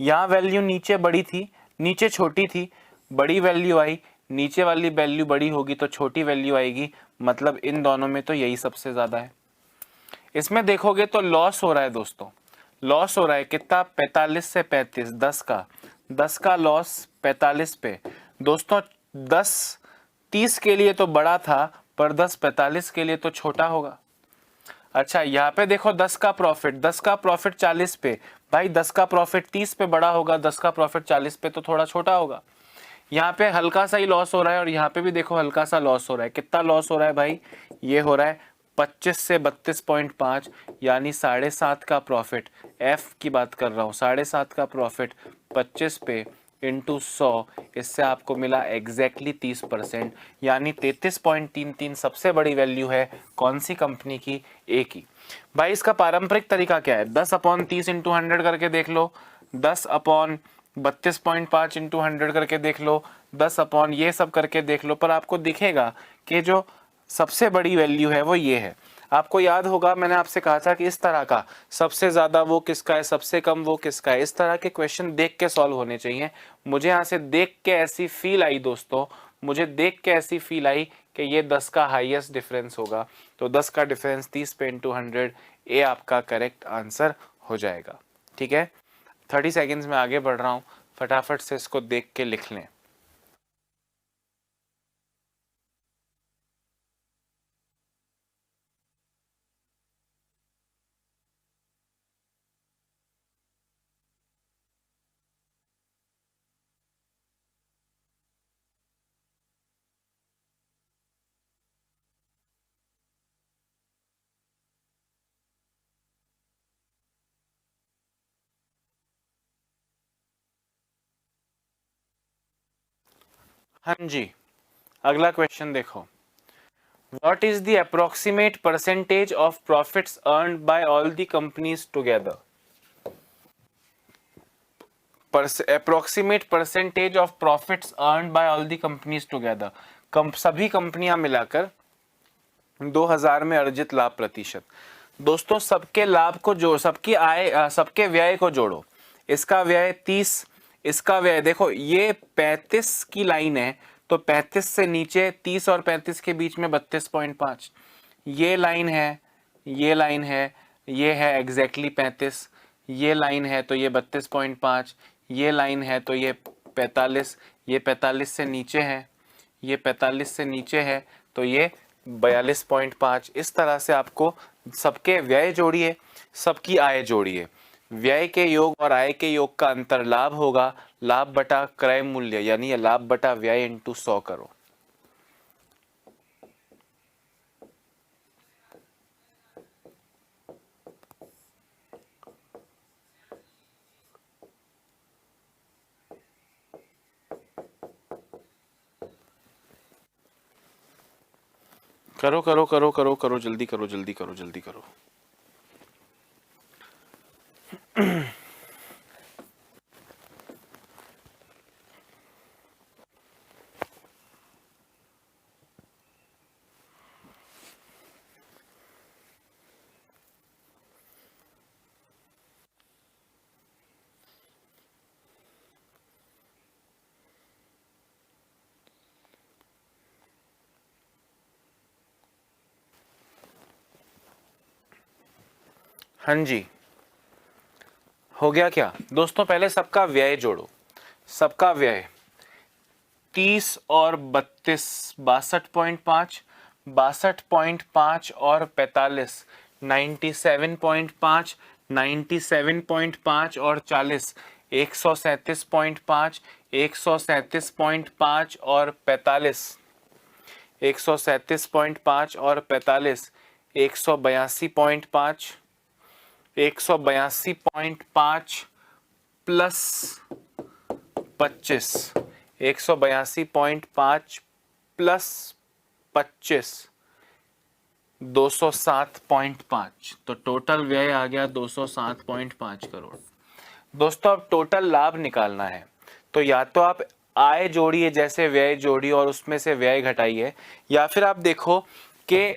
यहां वैल्यू नीचे बड़ी थी, नीचे छोटी थी, बड़ी वैल्यू आई, नीचे वाली वैल्यू बड़ी होगी तो छोटी वैल्यू आएगी, मतलब इन दोनों में तो यही सबसे ज्यादा है। इसमें देखोगे तो लॉस हो रहा है दोस्तों, लॉस हो रहा है कितना? 45 से 35, 10 का लॉस 45 पे। दोस्तों 10 30 के लिए तो बड़ा था, पर 10 45 के लिए तो छोटा होगा। अच्छा यहाँ पे देखो 10 का प्रॉफिट 40 पे। भाई 10 का प्रॉफिट 30 पे बड़ा होगा, 10 का प्रॉफिट 40 पे तो थोड़ा छोटा होगा। यहाँ पे हल्का सा ही लॉस हो रहा है और यहाँ पे भी देखो हल्का सा लॉस हो रहा है। कितना लॉस हो रहा है भाई? ये हो रहा है 25 से 32.5, यानी 7.5 का प्रॉफिट। एफ की बात कर रहा हूँ, 7.5 का प्रॉफिट 25 पे इंटू 100, इससे आपको मिला एग्जैक्टली 30%, यानी 33.33 सबसे बड़ी वैल्यू है कौन सी कंपनी की? ए की। भाई इसका पारंपरिक तरीका क्या है? 10/30 इंटू 100 करके देख लो, 10/32.5 इंटू 100 करके देख लो, 10 अपॉन ये सब करके देख लो, पर आपको दिखेगा कि जो सबसे बड़ी वैल्यू है वो ये है। आपको याद होगा मैंने आपसे कहा था कि इस तरह का सबसे ज्यादा वो किसका है, सबसे कम वो किसका है, इस तरह के क्वेश्चन देख के सॉल्व होने चाहिए। मुझे यहाँ से देख के ऐसी फील आई दोस्तों, मुझे देख के ऐसी फील आई कि ये 10 का हाईएस्ट डिफरेंस होगा, तो 10 का डिफरेंस 30 पे इंटू 100, ए आपका करेक्ट आंसर हो जाएगा। ठीक है, 30 सेकेंड्स में आगे बढ़ रहा हूँ, फटाफट से इसको देख के लिख लें। हाँ जी, अगला क्वेश्चन देखो। What is the approximate percentage of profits earned by all the companies together? Approximate percentage of profits earned by all the companies together. सभी कंपनियां मिलाकर 2000 में अर्जित लाभ प्रतिशत। दोस्तों सबके लाभ को जोड़, सबकी आय, सबके व्यय को जोड़ो। इसका व्यय 30, इसका व्यय देखो ये 35 की लाइन है, तो 35 से नीचे 30 और 35 के बीच में 32.5, ये लाइन है, ये लाइन है, ये है एग्जैक्टली 35, ये लाइन है तो ये 32.5, ये लाइन है तो ये 45, ये 45 से नीचे है, ये 45 से नीचे है तो ये 42.5। इस तरह से आपको सबके व्यय जोड़िए, सबकी आय जोड़िए, व्यय के योग और आय के योग का अंतर लाभ होगा, लाभ बटा क्रय मूल्य, यानी लाभ बटा व्यय इंटू 100 करो। करो करो करो करो करो, जल्दी करो जल्दी करो जल्दी करो। हाँ जी, हो गया क्या दोस्तों? पहले सबका व्यय जोड़ो, सबका व्यय 30 और 32, 62.5, 62.5 और 45, 97.5, 97.5 और 40, 137.5, 137.5 और 45, 137.5 और 45, 182.5, 182.5 प्लस 25, 182.5 प्लस 25, 207.5, तो टोटल व्यय आ गया 207.5 करोड़। दोस्तों अब टोटल लाभ निकालना है, तो या तो आप आय जोड़िए जैसे व्यय जोड़िए और उसमें से व्यय घटाइए, या फिर आप देखो कि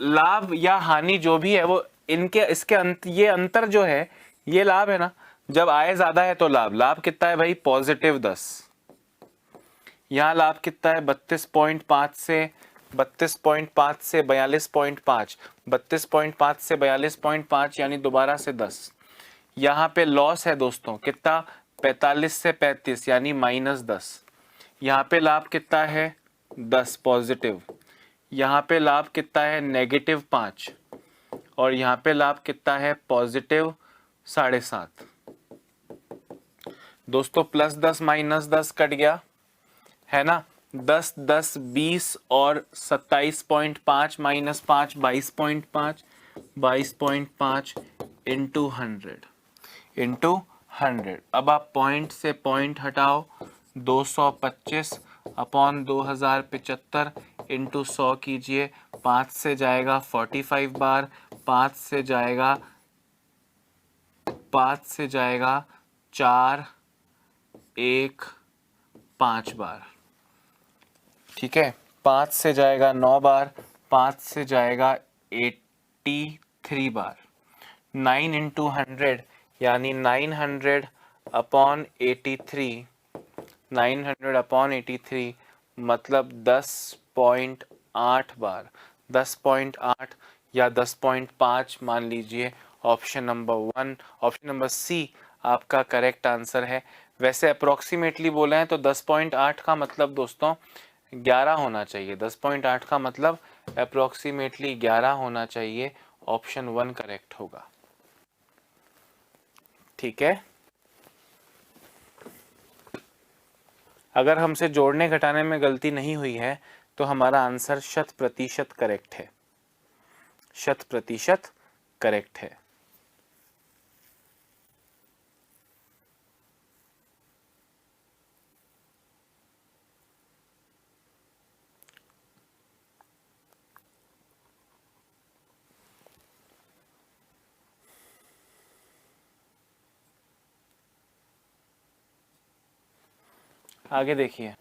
लाभ या हानि जो भी है वो इनके इसके ये अंतर जो है ये लाभ है ना, जब आय ज्यादा है तो लाभ, लाभ कितना है भाई? +10। यहाँ लाभ कितना है? 32.5 से 32.5 से 42.5, 32.5 से 42.5 यानी दोबारा से 10। यहाँ पे लॉस है दोस्तों कितना? 45 से 35 यानी -10। यहाँ पे लाभ कितना है? 10 पॉजिटिव। यहाँ पे लाभ कितना है? -5। और यहाँ पे लाभ कितना है? पॉजिटिव 7.5। दोस्तों +10 -10 कट गया है ना, 10 10 20 और 27.5 -5 22.5, 22.5 इंटू 100, इंटू 100। अब आप पॉइंट से पॉइंट हटाओ, 225 अपॉन 2075 इंटू 100 कीजिए, 5 से जाएगा 45 बार, 5 से जाएगा 4 1 5 बार, ठीक है। 5 से जाएगा 9 बार, 5 से जाएगा 83 बार। 9 इंटू 100 यानी 900 अपॉन 83, 900 अपॉन 83 मतलब 10.8 बार, 10.8 या 10.5 मान लीजिए। Option number 1, option number C आपका करेक्ट आंसर है। वैसे अप्रोक्सीमेटली बोले हैं तो 10.8 का मतलब दोस्तों 11 होना चाहिए, 10.8 का मतलब अप्रोक्सीमेटली 11 होना चाहिए। ऑप्शन 1 करेक्ट होगा, ठीक है। अगर हमसे जोड़ने घटाने में गलती नहीं हुई है तो हमारा आंसर 100% करेक्ट है, 100% करेक्ट है। आगे देखिए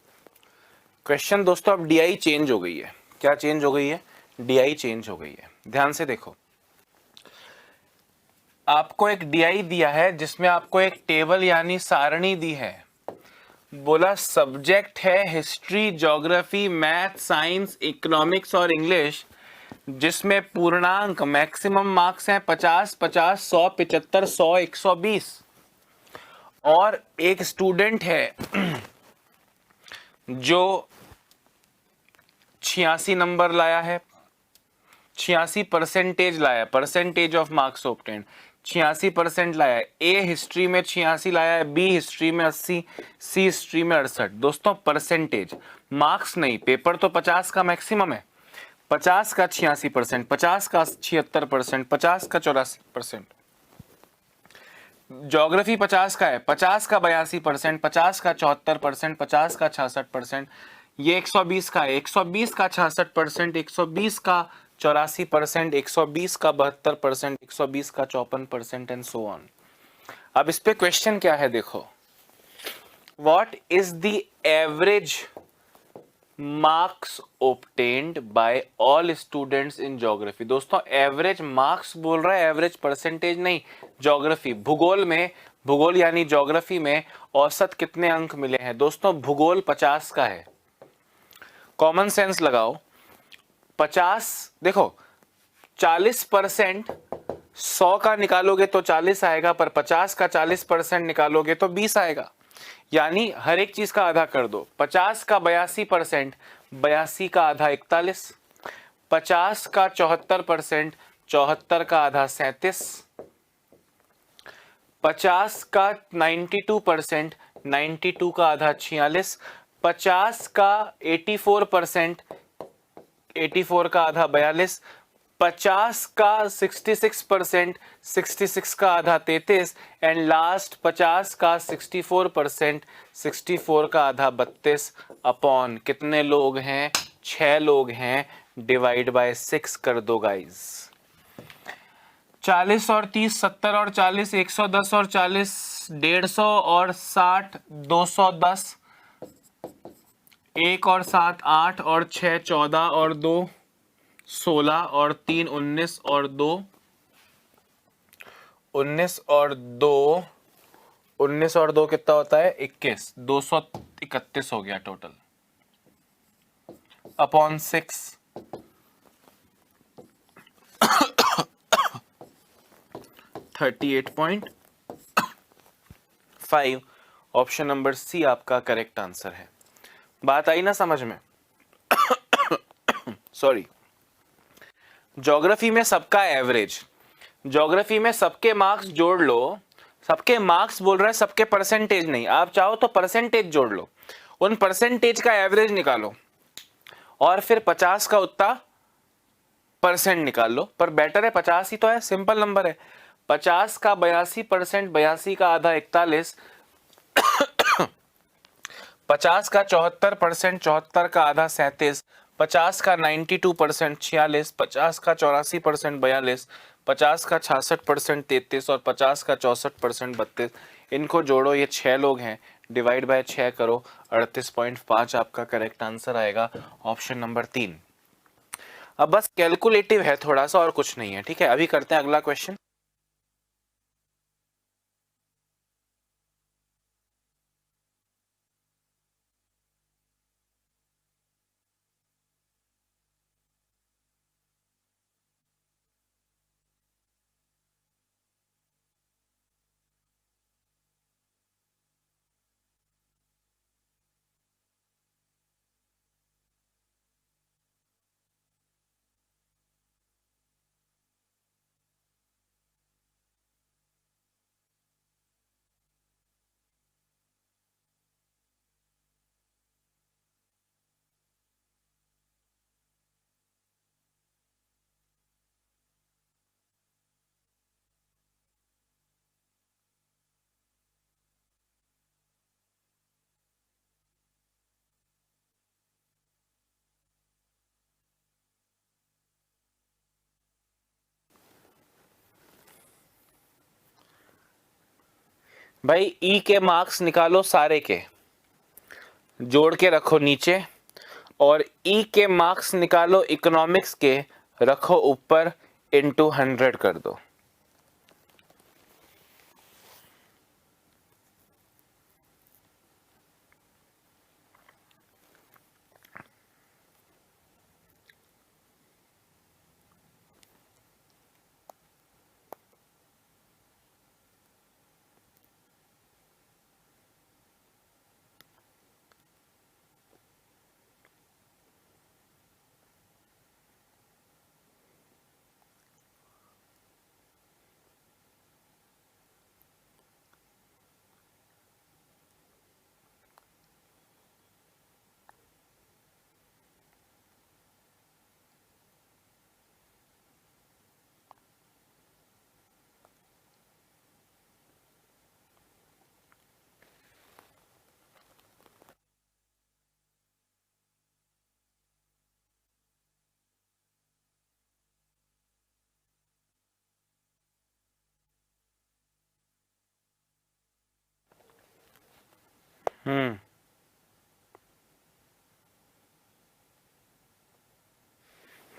क्वेश्चन दोस्तों, अब डीआई चेंज हो गई है। क्या चेंज हो गई है? डीआई चेंज हो गई है। ध्यान से देखो, आपको एक डीआई दिया है जिसमें आपको एक टेबल यानी सारणी दी है। बोला सब्जेक्ट है history, geography, math, science, economics और इंग्लिश, जिसमें पूर्णांक मैक्सिमम मार्क्स हैं 50, 50, 100, 75, 100, 120। और एक स्टूडेंट है जो 86 नंबर लाया है, 86% लाया, परसेंटेज ऑफ मार्क्स ऑब्टेन्ड 86% लाया है। ए हिस्ट्री में 86 लाया है, बी हिस्ट्री में 80, सी हिस्ट्री में 68। दोस्तों परसेंटेज, मार्क्स नहीं, पेपर तो 50 का मैक्सिमम है। 50 का 86%, 50 का 76%, 50 का 84%। ज्योग्राफी 50 का है, 50 का 82%, 50 का 74%, 50 का 66%। ये 120 का है, 120 का 66%, 120 का 84%, 120 का 72%, 120 का 54% एंड सो ऑन। अब इस पे क्वेश्चन क्या है देखो, what is the average marks obtained by all students in geography. दोस्तों एवरेज मार्क्स बोल रहा है, एवरेज परसेंटेज नहीं। ज्योग्राफी, भूगोल में, भूगोल यानी ज्योग्राफी में औसत कितने अंक मिले हैं? दोस्तों भूगोल 50 का है, कॉमन सेंस लगाओ। 50 देखो 40% 100 का निकालोगे तो 40 आएगा, पर 50 का 40% निकालोगे तो 20 आएगा। यानी हर एक चीज का आधा कर दो। 50 का 82%, 82 का आधा 41। 50 का 74%, 74 का आधा 37। 50 का 92%, 92 का आधा 46। 50 का 84%, 84 का आधा 42। 50 का 66%, 66 का आधा 33 एंड लास्ट 50 का 64%, 64 का आधा 32 अपॉन कितने लोग हैं? 6 लोग हैं, डिवाइड बाय 6 कर दो गाइस। 40 और 30, 70 और 40, 110 और 40, 150 और 60, 210, 1 और 7 8 और 6 14 और 2 16 और 3 19 और 2 19 और 2 19 और 2 कितना होता है? 21, 231 हो गया total upon 6। 38.5। Option number C आपका करेक्ट आंसर है। बात आई ना समझ में? सॉरी, ज्योग्राफी में सबका एवरेज, ज्योग्राफी में सबके मार्क्स जोड़ लो। सबके मार्क्स बोल रहा है, सबके परसेंटेज नहीं। आप चाहो तो परसेंटेज जोड़ लो, उन परसेंटेज का एवरेज निकालो और फिर 50 का उतना परसेंट निकाल लो। पर बेटर है 50 ही तो है, सिंपल नंबर है। 50 का 82%, 82 का आधा 41, 50 का 74%, 74 का आधा 37, 50 का 92% 46, 50 का 84% 42, 50 का 66% 33 और 50 का 64% 32। इनको जोड़ो, ये 6 लोग हैं, डिवाइड बाय 6 करो, 38.5 आपका करेक्ट आंसर आएगा, ऑप्शन नंबर 3। अब बस कैलकुलेटिव है थोड़ा सा और कुछ नहीं है, ठीक है। अभी करते हैं अगला क्वेश्चन। भाई ई के मार्क्स निकालो सारे के, जोड़ के रखो नीचे, और ई के मार्क्स निकालो इकोनॉमिक्स के, रखो ऊपर, इनटू 100 कर दो।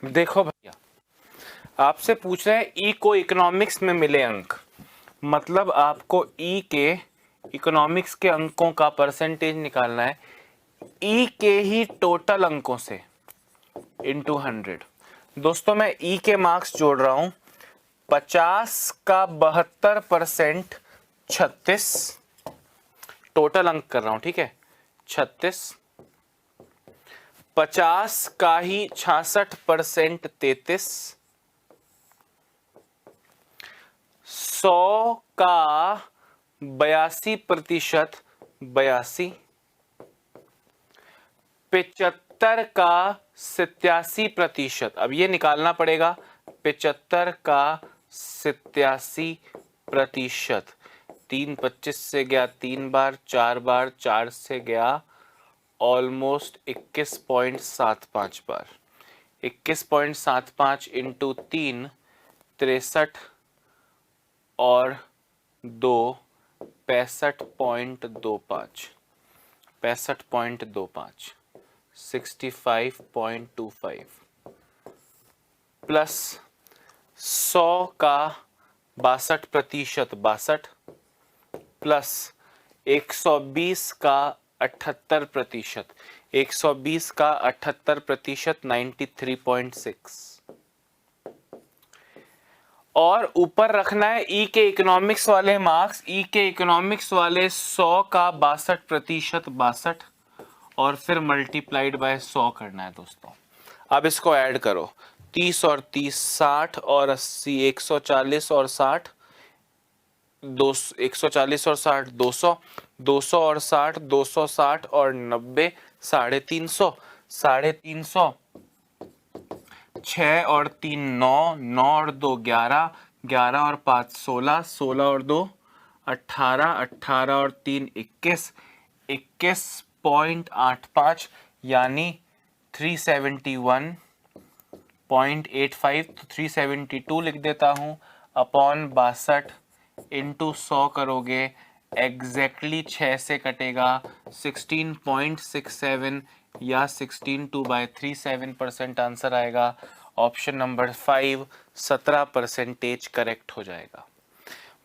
देखो भैया, आपसे पूछ रहे हैं ई को इकोनॉमिक्स में मिले अंक, मतलब आपको ई के इकोनॉमिक्स के अंकों का परसेंटेज निकालना है, ई के ही टोटल अंकों से इनटू 100। दोस्तों मैं ई के मार्क्स जोड़ रहा हूं, 50 का 72% 36, टोटल अंक कर रहा हूं, ठीक है, 36, 50 का ही 66% 33, 100 का 82% 82, 75 का 87%, अब ये निकालना पड़ेगा, 75 का 87%, 3 25 से गया 3 बार, 4 बार, 4 से गया ऑलमोस्ट 21.75 बार, 21.75 इंटू 3 63 और 2 65.25, 65.25, 65.25 प्लस 100 का 62% 62 प्लस 120 का 78%, 120 का 78% 93.6, और ऊपर रखना है ई के इकोनॉमिक्स वाले मार्क्स, ई के इकोनॉमिक्स वाले 100 का 62% 62 और फिर मल्टीप्लाइड बाय 100 करना है दोस्तों। अब इसको ऐड करो, 30 और 30 60 और 80 140 और 60 140 और 60 200, 200 और 60 260 और 90 350, 350, 6 और 3 9, 9 और 2 11, 11 और 5 16, 16 और 2 18, 18 और 3 21, 21.85 यानी 371.85, तो 372 लिख देता हूँ अपॉन 62 इंटू 100 करोगे एग्जैक्टली 6 से कटेगा 16.67 या 16/37% आंसर आएगा। ऑप्शन नंबर 5 17% करेक्ट हो जाएगा।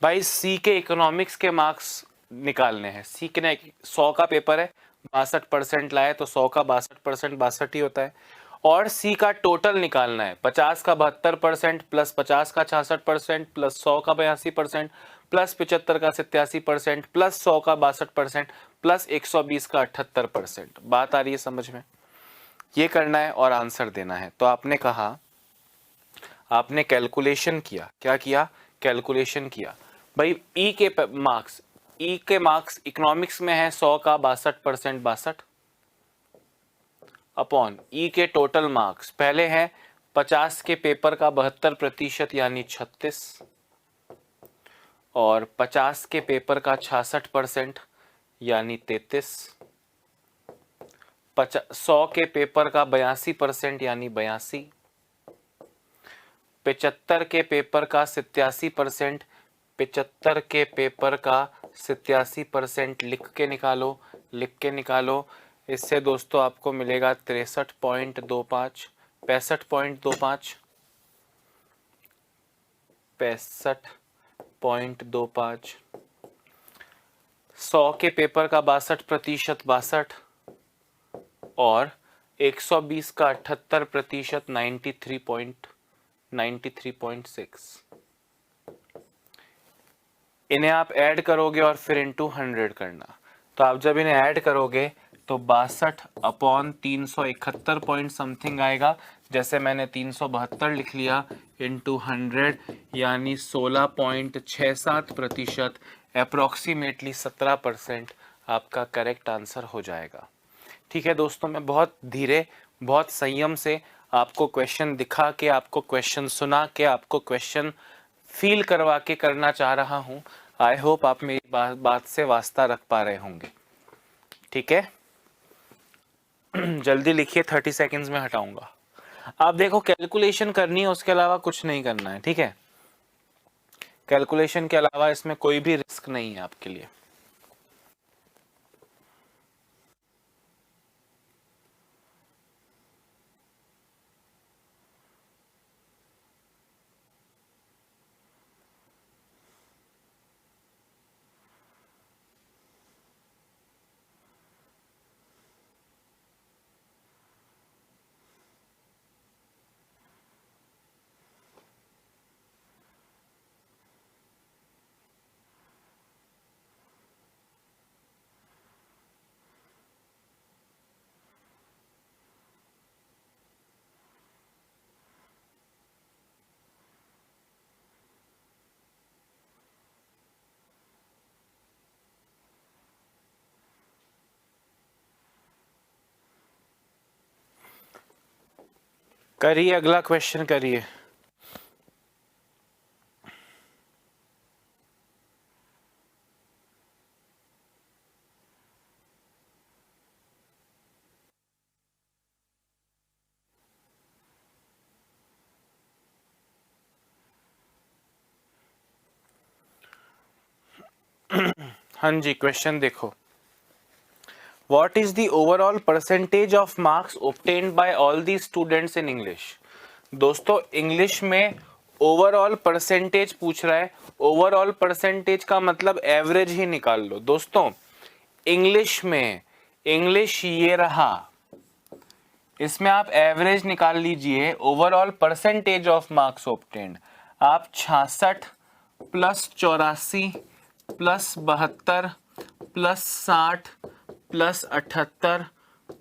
भाई सी के इकोनॉमिक्स के मार्क्स निकालने हैं। सी के 100 का पेपर है, 62% लाए तो 100 का 62% 62 ही होता है। और सी का टोटल निकालना है, 50 का 72% प्लस 50 का 66% प्लस 100 का 82% प्लस 75 का 87% प्लस 100 का 62% प्लस 120 का 78%। बात आ रही है समझ में? ये करना है और आंसर देना है। तो आपने कहा, आपने कैलकुलेशन किया, क्या किया? कैलकुलेशन किया। भाई ई के मार्क्स, ई के मार्क्स इकोनॉमिक्स में है 100 का 62% 62 अपॉन ई के टोटल मार्क्स पहले हैं 50 के पेपर का 72% यानी 36 और 50 के पेपर का 66% यानी 33, 100 के पेपर का 82% यानी 82, 75 के पेपर का 87%, 75 के पेपर का 87% लिख के निकालो, लिख के निकालो। इससे दोस्तों आपको मिलेगा 63.25, 65.25, 65.25। 100 के पेपर का 62% 62 और 120 का 78% 93.6। इन्हें आप ऐड करोगे और फिर इंटू 100 करना। तो आप जब इन्हें ऐड करोगे तो 62 अपॉन 371 पॉइंट समथिंग आएगा, जैसे मैंने 372 लिख लिया इंटू 100 यानी 16.67%, अप्रॉक्सीमेटली 17% आपका करेक्ट आंसर हो जाएगा। ठीक है दोस्तों, मैं बहुत धीरे, बहुत संयम से आपको क्वेश्चन दिखा के, आपको क्वेश्चन सुना के, आपको क्वेश्चन फील करवा के करना चाह रहा हूं। आई होप आप मेरी बात से वास्ता रख पा रहे होंगे। ठीक है, जल्दी लिखिए, 30 सेकेंड्स में हटाऊंगा। आप देखो कैलकुलेशन करनी है, उसके अलावा कुछ नहीं करना है। ठीक है, कैलकुलेशन के अलावा इसमें कोई भी रिस्क नहीं है आपके लिए। करिए, अगला क्वेश्चन करिए। हाँ जी, क्वेश्चन देखो। What is the overall percentage of marks obtained by all the students in English? दोस्तों इंग्लिश में ओवरऑल परसेंटेज पूछ रहा है। ओवरऑल परसेंटेज का मतलब एवरेज ही निकाल लो दोस्तों। इंग्लिश में, इंग्लिश ये रहा, इसमें आप एवरेज निकाल लीजिए। Overall percentage of marks obtained आप 66 plus 84 plus 72 plus 60 plus 78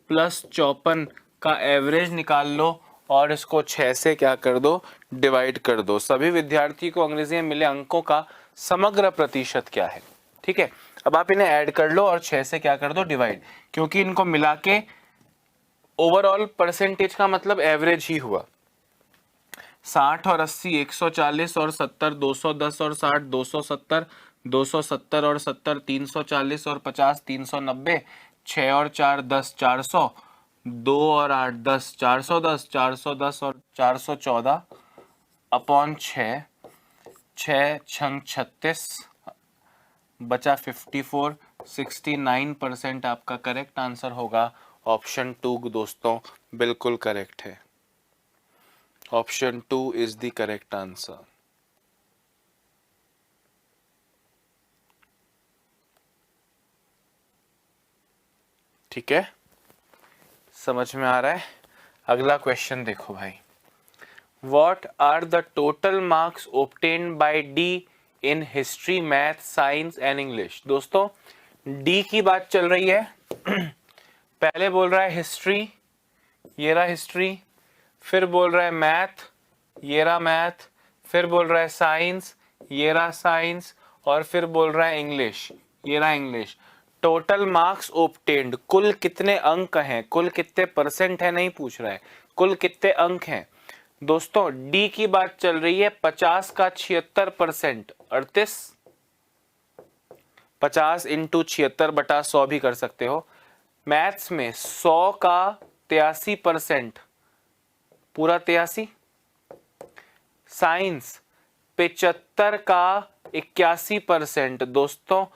plus 54 का एवरेज निकाल लो और इसको 6 से क्या कर दो, डिवाइड कर दो। सभी विद्यार्थी को अंग्रेजी में मिले अंकों का समग्र प्रतिशत क्या है। ठीक है, अब आप इन्हें ऐड कर लो और 6 से क्या कर दो, डिवाइड, क्योंकि इनको मिला के ओवरऑल परसेंटेज का मतलब एवरेज ही हुआ। 60 और 80 140 और 70 210 और 60 270 270 और 70 340 और 50 390 6 और 4 10 400 2 और 8 10 410 410 और 414 अपॉन 6 6 छंग 36 बचा 54 69% आपका करेक्ट आंसर होगा। ऑप्शन 2 दोस्तों बिल्कुल करेक्ट है। Option 2 is the correct answer. ठीक है, समझ में आ रहा है। अगला क्वेश्चन देखो भाई, what are the total marks obtained by D in history math science and English. दोस्तों डी की बात चल रही है। पहले बोल रहा है हिस्ट्री, ये रहा हिस्ट्री, फिर बोल रहा है मैथ, ये रहा मैथ, फिर बोल रहा है साइंस, ये रहा साइंस, और फिर बोल रहा है इंग्लिश, ये रहा इंग्लिश। टोटल मार्क्स ऑब्टेन्ड, कुल कितने अंक हैं, कुल कितने परसेंट है नहीं पूछ रहा है, कुल कितने अंक हैं। दोस्तों डी की बात चल रही है, 50 का 76%, 38, 50 इंटू 76 बटा 100 भी कर सकते हो। मैथ्स में 100 का 83%, पूरा 83। साइंस 75 का 81%, दोस्तों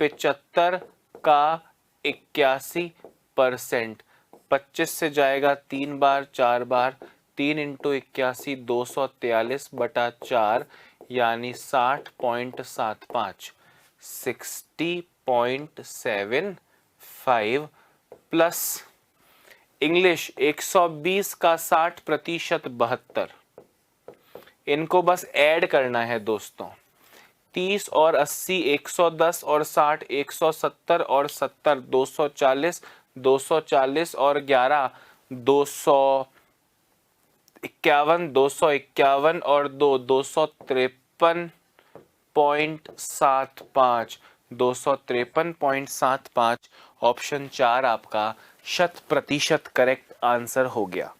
75 का 81%। 25 से जाएगा 3 बार 4 बार, 3 इंटू 81 243 बटा 4 यानी 60.75 60.75 प्लस इंग्लिश 120 का 60% 72। इनको बस ऐड करना है दोस्तों। 30 और 80 110 और 60 170 और 70 240 240 और 11 251 251 और 2 253.75 253.75। ऑप्शन 4 आपका 100% करेक्ट आंसर हो गया।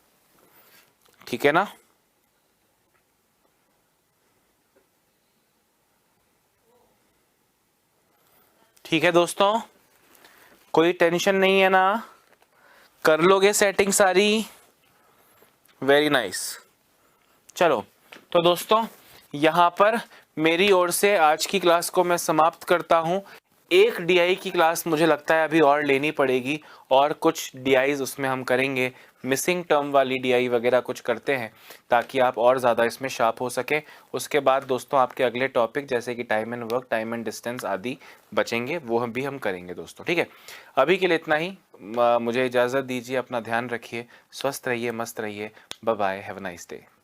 ठीक है ना। ठीक है दोस्तों, कोई टेंशन नहीं है ना, कर लोगे सेटिंग सारी। Very nice. चलो तो दोस्तों यहाँ पर मेरी ओर से आज की क्लास को मैं समाप्त करता हूँ। एक डीआई की क्लास मुझे लगता है अभी और लेनी पड़ेगी, और कुछ डीआईज उसमें हम करेंगे, मिसिंग टर्म वाली डीआई वगैरह कुछ करते हैं ताकि आप और ज़्यादा इसमें शार्प हो सके। उसके बाद दोस्तों आपके अगले टॉपिक जैसे कि time and work, time and distance आदि बचेंगे, वो भी हम करेंगे दोस्तों। ठीक है, अभी के लिए इतना ही। मुझे इजाज़त दीजिए, अपना ध्यान रखिए, स्वस्थ रहिए, मस्त रहिए। Bye bye, have a nice day.